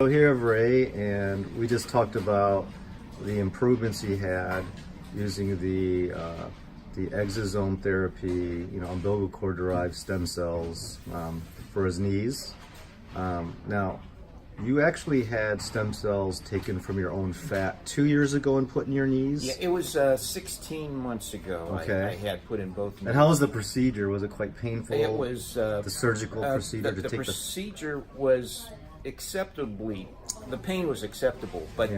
So here I have Ray, and we just talked about the improvements he had using the exosome therapy, umbilical cord derived stem cells for his knees. Now, you actually had stem cells taken from your own fat 2 years ago and put in your knees? Yeah, it was 16 months ago. Okay. I had put in both knees. And how was the procedure? Was it quite painful? It was the surgical procedure the to take procedure was acceptably. The pain was acceptable, but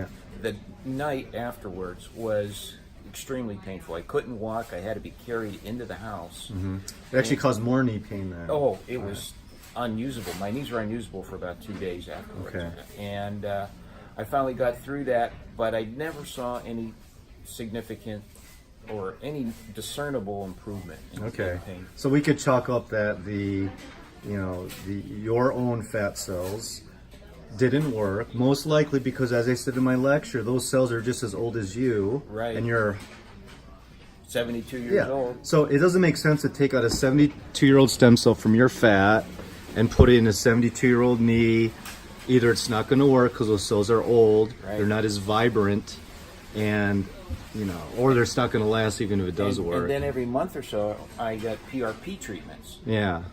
the night afterwards was extremely painful. I couldn't walk. I had to be carried into the house. Mm-hmm. It actually caused more knee pain then. Oh, it was unusable. My knees were unusable for about 2 days afterwards. Okay. And I finally got through that, but I never saw any significant or any discernible improvement in pain. So we could chalk up that your own fat cells didn't work, most likely because, as I said in my lecture, those cells are just as old as you, right? And you're 72 years old. So it doesn't make sense to take out a 72-year-old stem cell from your fat and put it in a 72-year-old knee. Either it's not going to work because those cells are old, they're not as vibrant, and or they're not going to last even if it does work. And then every month or so, I got PRP treatments. Yeah.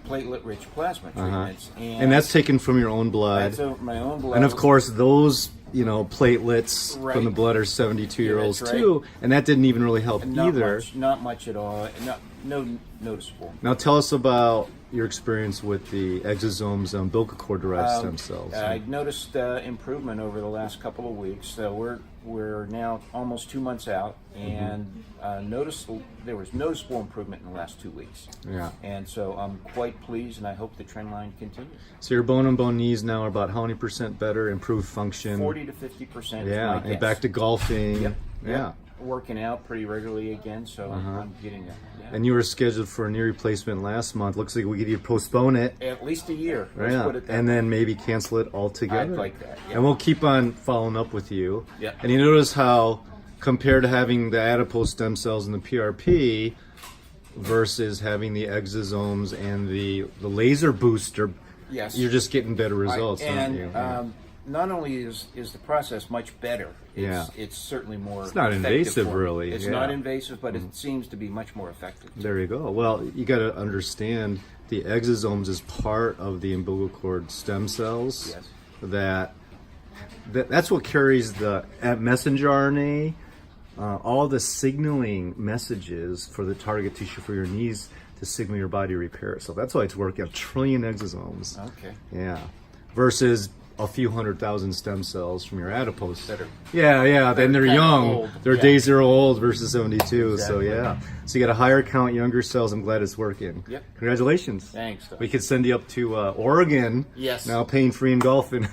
Platelet-rich plasma treatments, and that's taken from your own blood. That's my own blood. And of course, those platelets from the blood are 72-year-olds too, and that didn't even really help either. Not much at all. No noticeable. Now tell us about your experience with the exosomes and umbilical cord derived stem cells. I noticed improvement over the last couple of weeks. We're now almost 2 months out, and noticed there was noticeable improvement in the last 2 weeks. Yeah. And so I'm quite pleased, and I hope the trend line continues. So your bone-on-bone knees now are about how many percent better, improved function? 40 to 50%. Yeah, and back to golfing. Yep. Yeah. Working out pretty regularly again, so I'm getting there. Yeah. And you were scheduled for a knee replacement last month. Looks like we could either postpone it. At least a year. Let's put it that and way. then maybe cancel it altogether. I'd like that. Yeah. And we'll keep on following up with you. Yeah. And you notice how, compared to having the adipose stem cells and the PRP versus having the exosomes and the laser booster, you're just getting better results, aren't you? Not only is the process much better, it's certainly more It's not invasive, really. It's not invasive, but it seems to be much more effective. There you go. Well, you got to understand the exosomes is part of the umbilical cord stem cells. Yes. That's what carries the messenger RNA, all the signaling messages for the target tissue for your knees to signal your body to repair itself. That's why it's working. A trillion exosomes. Okay. Yeah. Versus a few 100,000 stem cells from your adipose. That are then they're young. Old. Their days 0 old versus 72. Exactly. So so you got a higher count younger cells. I'm glad it's working. Yep. Congratulations. Thanks. We could send you up to Oregon. Yes. Now pain free and golfing.